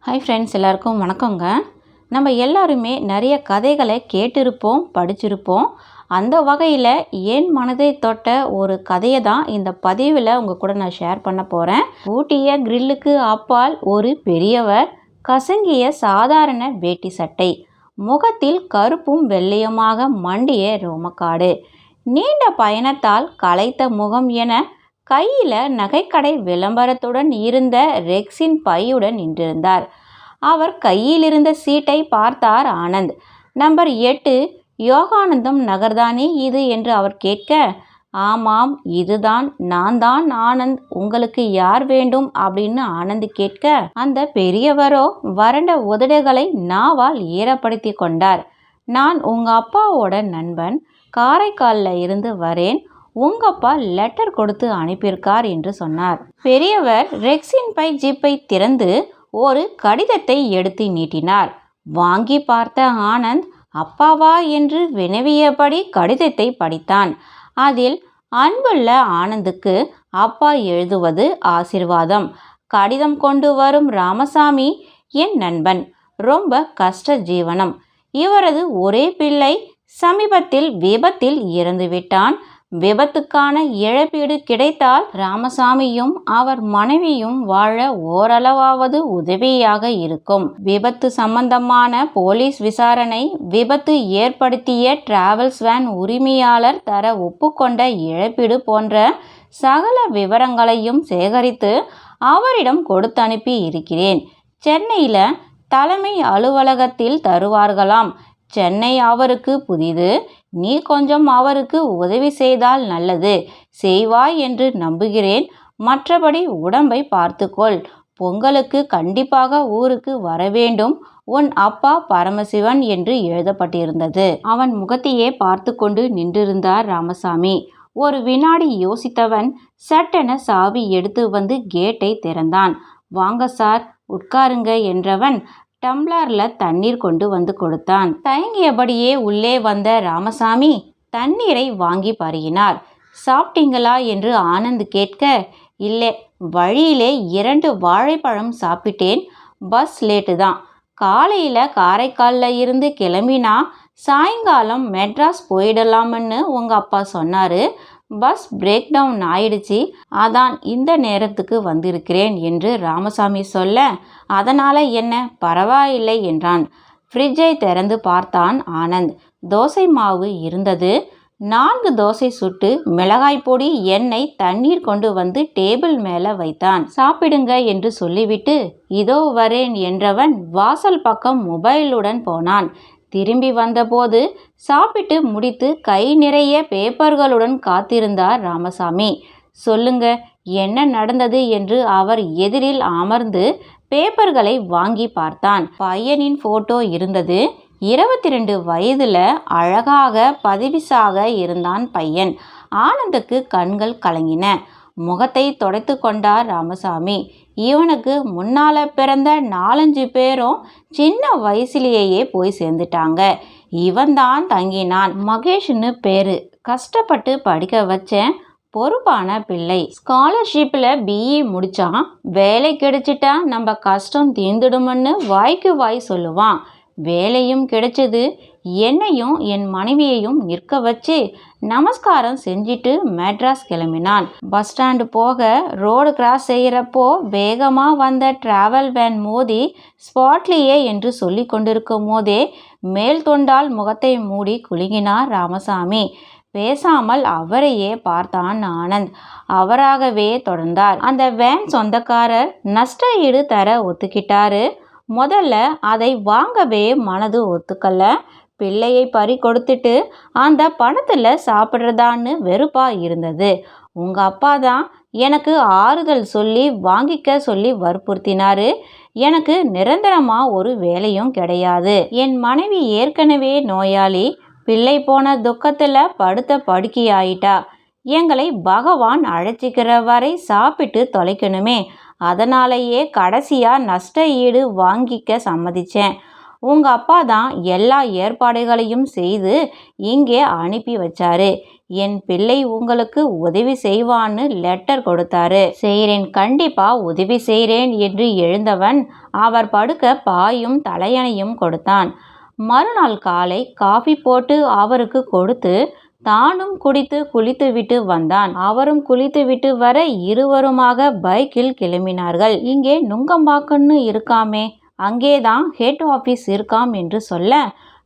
Hi friends, எல்லாருக்கும் வணக்கங்க. நம்ம எல்லாருமே நிறைய கதைகளை கேட்டிருப்போம், படிச்சிருப்போம். அந்த வகையில் என் மனதை தொட்ட ஒரு கதையை தான் இந்த பதிவில் உங்கள் கூட நான் ஷேர் பண்ண போகிறேன். ஊட்டிய கிரில்லுக்கு அப்பால் ஒரு பெரியவர், கசங்கிய சாதாரண வேட்டி சட்டை, முகத்தில் கருப்பும் வெள்ளையுமாக மண்டிய ரோமக்காடு, நீண்ட பயணத்தால் களைத்த முகம் என கையில் நகைக்கடை விளம்பரத்துடன் இருந்த ரெக்ஸின் பையுடன் நின்றிருந்தார். அவர் கையில் இருந்த சீட்டை பார்த்தார் ஆனந்த். நம்பர் 8 யோகானந்தம் நகர்தானே இது என்று அவர் கேட்க, ஆமாம், இதுதான், நான் தான் ஆனந்த், உங்களுக்கு யார் வேண்டும் அப்படின்னு ஆனந்த் கேட்க, அந்த பெரியவரோ வறண்ட உதடுகளை நாவால் ஈரப்படுத்தி கொண்டார். நான் உங்க அப்பாவோட நண்பன், காரைக்காலில் இருந்து வரேன், உங்கப்பா லெட்டர் கொடுத்து அனுப்பியிருக்கார் என்று சொன்னார். பெரியவர் ரெக்ஸின் பை ஜிப்பை திறந்து ஒரு கடிதத்தை எடுத்து நீட்டினார். வாங்கி பார்த்த ஆனந்த் அப்பாவா என்று வினவியபடி கடிதத்தை படித்தான். அதில், அன்புள்ள ஆனந்துக்கு அப்பா எழுதுவது ஆசீர்வாதம். கடிதம் கொண்டு வரும் ராமசாமி என் நண்பன், ரொம்ப கஷ்ட ஜீவனம். இவரது ஒரே பிள்ளை சமீபத்தில் விபத்தில் இறந்துவிட்டான். விபத்துக்கான இழப்பீடு கிடைத்தால் ராமசாமியும் அவர் மனைவியும் வாழ ஓரளவாவது உதவியாக இருக்கும். விபத்து சம்பந்தமான போலீஸ் விசாரணை, விபத்து ஏற்படுத்திய டிராவல்ஸ் வேன் உரிமையாளர் தர ஒப்புக்கொண்ட இழப்பீடு போன்ற சகல விவரங்களையும் சேகரித்து அவரிடம் கொடுத்து அனுப்பி இருக்கிறேன். சென்னையில் தலைமை அலுவலகத்தில் தருவார்களாம். சென்னை அவருக்கு புதிது. நீ கொஞ்சம் அவருக்கு உதவி செய்தால் நல்லது. செய்வாய் என்று நம்புகிறேன். மற்றபடி உடம்பை பார்த்துக்கொள். பொங்கலுக்கு கண்டிப்பாக ஊருக்கு வரவேண்டும். உன் அப்பா பரமசிவன் என்று எழுதப்பட்டிருந்தது. அவன் முகத்தையே பார்த்து கொண்டு நின்றிருந்தார் ராமசாமி. ஒரு வினாடி யோசித்தவன் சட்டென சாவி எடுத்து வந்து கேட்டை திறந்தான். வாங்க சார், உட்காருங்க என்றவன் டம்ளரில் தண்ணீர் கொண்டு வந்து கொடுத்தான். தயங்கியபடியே உள்ளே வந்த ராமசாமி தண்ணீரை வாங்கி பருகினார். சாப்பிட்டீங்களா என்று ஆனந்த் கேட்க, இல்லை, வழியிலே 2 வாழைப்பழம் சாப்பிட்டேன். பஸ் லேட்டு தான். காலையில் காரைக்காலில் இருந்து கிளம்பினா சாயங்காலம் மெட்ராஸ் போயிடலாம்னு உங்கள் அப்பா சொன்னார். பஸ் பிரேக் டவுன் ஆயிடுச்சு, அதான் இந்த நேரத்துக்கு வந்திருக்கிறேன் என்று ராமசாமி சொல்ல, அதனால் என்ன, பரவாயில்லை என்றான். ஃப்ரிட்ஜை திறந்து பார்த்தான் ஆனந்த். தோசை மாவு இருந்தது. 4 தோசை சுட்டு மிளகாய் பொடி, எண்ணெய், தண்ணீர் கொண்டு வந்து டேபிள் மேலே வைத்தான். சாப்பிடுங்க என்று சொல்லிவிட்டு இதோ வரேன் என்றவன் வாசல் பக்கம் மொபைலுடன் போனான். திரும்பி வந்தபோது சாப்பிட்டு முடித்து கை நிறைய பேப்பர்களுடன் காத்திருந்தார் ராமசாமி. சொல்லுங்க, என்ன நடந்தது என்று அவர் எதிரில் அமர்ந்து பேப்பர்களை வாங்கி பார்த்தான். பையனின் போட்டோ இருந்தது. 22 வயதில் அழகாக பதவிசாக இருந்தான் பையன். ஆனந்துக்கு கண்கள் கலங்கின. முகத்தை துடைத்து கொண்டார் ராமசாமி. இவனுக்கு முன்னால் பிறந்த 4-5 பேரும் சின்ன வயசுலேயே போய் சேர்ந்துட்டாங்க. இவன் தான் தங்கினான். மகேஷ்னு பேரு. கஷ்டப்பட்டு படிக்க வச்சேன். பொறுப்பான பிள்ளை. ஸ்காலர்ஷிப்பில் பிஇ முடித்தான். வேலை கிடைச்சிட்டா நம்ம கஷ்டம் தீர்ந்துடும்னு வாய்க்கு வாய் சொல்லுவான். வேலையும் கிடைச்சது. என்னையும் என் மனைவியையும் நிற்க வச்சு நமஸ்காரம் செஞ்சிட்டு மெட்ராஸ் கிளம்பினான். பஸ் ஸ்டாண்டு போக ரோடு கிராஸ் செய்கிறப்போ வேகமாக வந்த டிராவல் வேன் மோதி ஸ்பாட்லியே என்று சொல்லி கொண்டிருக்கும் போதே மேல் தொண்டால் முகத்தை மூடி குலுங்கினார் ராமசாமி. பேசாமல் அவரையே பார்த்தான் ஆனந்த். அவராகவே தொடர்ந்தார். அந்த வேன் சொந்தக்காரர் நஷ்ட ஈடு தர ஒத்துக்கிட்டாரு. முதல்ல அதை வாங்கவே மனது ஒத்துக்கல. பிள்ளையை பறி கொடுத்துட்டு அந்த பணத்தில் சாப்பிட்றதான்னு வெறுப்பாக இருந்தது. உங்கள் அப்பா தான் எனக்கு ஆறுதல் சொல்லி வாங்கிக்க சொல்லி வற்புறுத்தினாரு. எனக்கு நிரந்தரமாக ஒரு வேலையும் கிடையாது. என் மனைவி ஏற்கனவே நோயாளி. பிள்ளை போன துக்கத்தில் படுத்த படுக்கையாயிட்டா. எங்களை பகவான் அழைச்சிக்கிற வரை சாப்பிட்டு தொலைக்கணுமே. அதனாலேயே கடைசியாக நஷ்ட ஈடு வாங்கிக்க சம்மதிச்சேன். உங்கள் அப்பா தான் எல்லா ஏற்பாடுகளையும் செய்து இங்கே அனுப்பி வச்சாரு. என் பிள்ளை உங்களுக்கு உதவி செய்வான்னு லெட்டர் கொடுத்தாரு. செய்கிறேன், கண்டிப்பாக உதவி செய்கிறேன் என்று எழுந்தவன் அவர் படுக்க பாயும் தலையணையும் கொடுத்தான். மறுநாள் காலை காஃபி போட்டு அவருக்கு கொடுத்து தானும் குளித்துவிட்டு வந்தான். அவரும் குளித்துவிட்டு வர இருவருமாக பைக்கில் கிளம்பினார்கள். இங்கே நுங்கம்பாக்கம்னு இருக்காமே, அங்கேதான் ஹெட் ஆஃபீஸ் இருக்காம் என்று சொல்ல,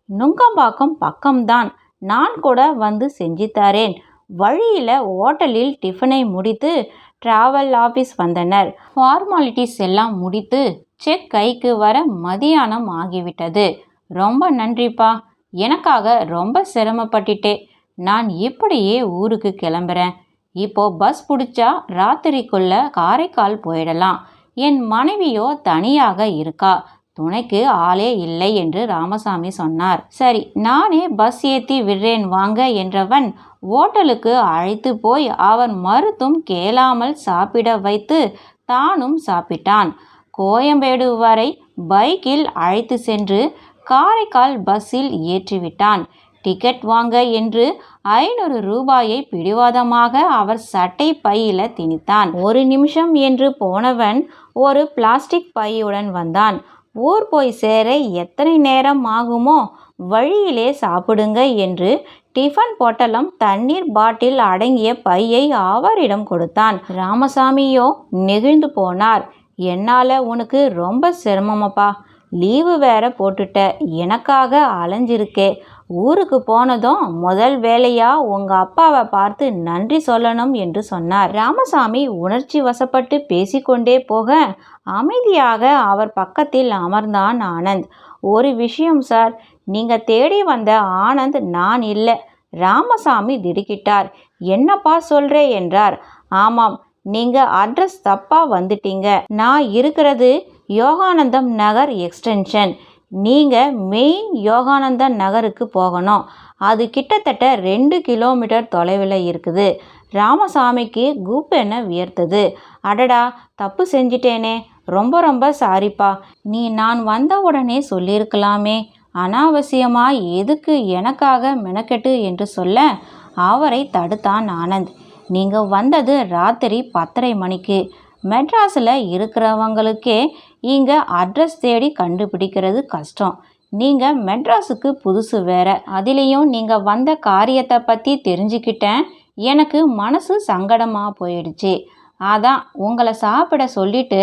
நுங்கம்பாக்கம் பக்கம்தான், நான் கூட வந்து செஞ்சு தரேன். வழியில் ஹோட்டலில் டிஃபனை முடித்து டிராவல் ஆஃபீஸ் வந்தனர். ஃபார்மாலிட்டிஸ் எல்லாம் முடித்து செக் கைக்கு வர மதியானம் ஆகிவிட்டது. ரொம்ப நன்றிப்பா, எனக்காக ரொம்ப சிரமப்பட்டுட்டே. நான் இப்படியே ஊருக்கு கிளம்புறேன். இப்போ பஸ் பிடிச்சா ராத்திரிக்குள்ள காரைக்கால் போயிடலாம். என் மனைவியோ தனியாக இருக்கா, துணைக்கு ஆளே இல்லை என்று ராமசாமி சொன்னார். சரி, நானே பஸ் ஏற்றி விடுறேன் வாங்க என்றவன் ஓட்டலுக்கு அழைத்து போய் அவன் மறுத்தும் கேளாமல் சாப்பிட வைத்து தானும் சாப்பிட்டான். கோயம்பேடு வரை பைக்கில் அழைத்து சென்று காரைக்கால் பஸ்ஸில் ஏற்றிவிட்டான். டிக்கெட் வாங்க என்று 500 ரூபாயை பிடிவாதமாக அவர் சட்டை பையில திணித்தான். ஒரு நிமிஷம் என்று போனவன் ஒரு பிளாஸ்டிக் பையுடன் வந்தான். ஊர் போய் சேர எத்தனை நேரம் ஆகுமோ, வழியிலே சாப்பிடுங்க என்று டிஃபன் பொட்டலம் தண்ணீர் பாட்டில் அடங்கிய பையை அவரிடம் கொடுத்தான். ராமசாமியோ நெகிழ்ந்து போனார். என்னால் உனக்கு ரொம்ப சிரமமாப்பா, லீவு வேற போட்டுட்ட, எனக்காக அலைஞ்சிருக்கே. ஊருக்கு போனதும் முதல் வேலையா உங்கள் அப்பாவை பார்த்து நன்றி சொல்லணும் என்று சொன்னார். ராமசாமி உணர்ச்சி வசப்பட்டு பேசிக்கொண்டே போக அமைதியாக அவர் பக்கத்தில் அமர்ந்தான் ஆனந்த். ஒரு விஷயம் சார், நீங்கள் தேடி வந்த ஆனந்த் நான் இல்லை. ராமசாமி திடுக்கிட்டார். என்னப்பா சொல்கிறே என்றார். ஆமாம், நீங்கள் அட்ரஸ் தப்பாக வந்துட்டீங்க. நான் இருக்கிறது யோகானந்தம் நகர் எக்ஸ்டென்ஷன். நீங்கள் மெயின் யோகானந்த நகருக்கு போகணும். அது கிட்டத்தட்ட 2 கிலோமீட்டர் தொலைவில் இருக்குது. ராமசாமிக்கு குப்பென வியர்த்தது. அடடா, தப்பு செஞ்சிட்டேனே, ரொம்ப ரொம்ப சாரிப்பா. நான் வந்த உடனே சொல்லியிருக்கலாமே, அனாவசியமாக எதுக்கு எனக்காக மெனக்கெட்டு என்று சொல்ல அவரை தடுத்தான் ஆனந்த். நீங்கள் வந்தது ராத்திரி 10:30 மணிக்கு. மெட்ராஸில் இருக்கிறவங்களுக்கே இங்கே அட்ரஸ் தேடி கண்டுபிடிக்கிறது கஷ்டம். நீங்கள் மெட்ராஸுக்கு புதுசு வேற. அதிலையும் நீங்கள் வந்த காரியத்தை பற்றி தெரிஞ்சுக்கிட்டேன். எனக்கு மனசு சங்கடமாக போயிடுச்சு. அதான் உங்களை சாப்பிட சொல்லிட்டு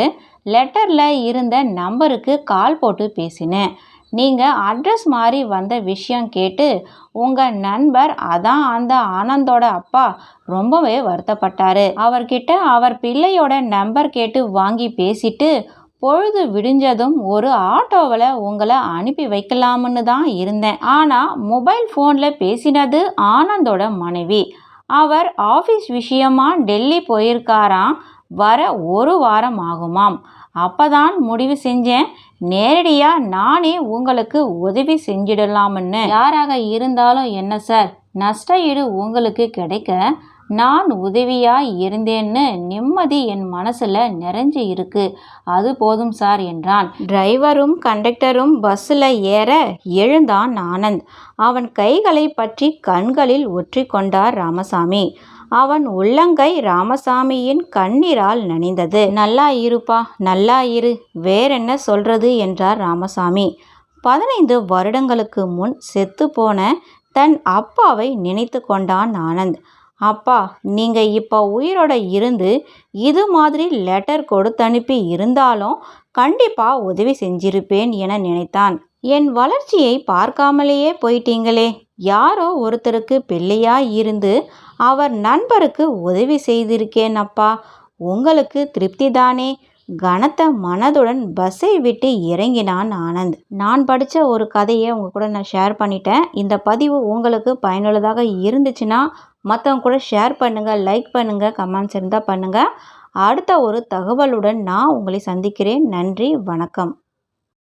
லெட்டரில் இருந்த நம்பருக்கு கால் போட்டு பேசினேன். நீங்கள் அட்ரஸ் மாறி வந்த விஷயம் கேட்டு உங்கள் நண்பர், அதான் அந்த ஆனந்தோட அப்பா, ரொம்பவே வருத்தப்பட்டார். அவர்கிட்ட அவர் பிள்ளையோட நம்பர் கேட்டு வாங்கி பேசிட்டு பொழுது விடிஞ்சதும் ஒரு ஆட்டோவில் உங்களை அனுப்பி வைக்கலாம்னு தான் இருந்தேன். ஆனால் மொபைல் ஃபோனில் பேசினது ஆனந்தோட மனைவி. அவர் ஆஃபீஸ் விஷயமா டெல்லி போயிருக்காராம். வர 1 வாரம் ஆகுமாம். அப்போதான் முடிவு செஞ்சேன், நேரடியாக நானே உங்களுக்கு உதவி செஞ்சிடலாம்னு. யாராக இருந்தாலும் என்ன சார், நஷ்ட ஈடு உங்களுக்கு கிடைக்க நான் உதவியாக இருந்தேன்னு நிம்மதி என் மனசில் நிறைஞ்சு இருக்கு. அது போதும் சார் என்றான். டிரைவரும் கண்டக்டரும் பஸ்ஸில் ஏற எழுந்தான் ஆனந்த். அவன் கைகளை பற்றி கண்களில் ஒற்றி கொண்டார் ராமசாமி. அவன் உள்ளங்கை ராமசாமியின் கண்ணீரால் நனைந்தது. நல்லா இருப்பா, நல்லா இரு, வேறென்ன சொல்றது என்றார் ராமசாமி. 15 வருடங்களுக்கு முன் செத்துப்போன தன் அப்பாவை நினைத்து கொண்டான் ஆனந்த். அப்பா, நீங்கள் இப்போ உயிரோட இருந்து இது மாதிரி லெட்டர் கொடுத்தனுப்பி இருந்தாலும் கண்டிப்பாக உதவி செஞ்சிருப்பேன் என நினைத்தான். என் வளர்ச்சியை பார்க்காமலேயே போயிட்டீங்களே. யாரோ ஒருத்தருக்கு பிள்ளையாய் இருந்து அவர் நண்பருக்கு உதவி செய்திருக்கேன் அப்பா. உங்களுக்கு திருப்தி தானே? கனத்த மனதுடன் பஸ்ஸை விட்டு இறங்கினான் ஆனந்த். நான் படித்த ஒரு கதையை உங்கள் கூட நான் ஷேர் பண்ணிட்டேன். இந்த பதிவு உங்களுக்கு பயனுள்ளதாக இருந்துச்சுன்னா மற்றவங்க கூட ஷேர் பண்ணுங்கள், லைக் பண்ணுங்கள், கமெண்ட்ஸ் இருந்தால் பண்ணுங்கள். அடுத்த ஒரு தகவலுடன் நான் உங்களை சந்திக்கிறேன். நன்றி, வணக்கம்.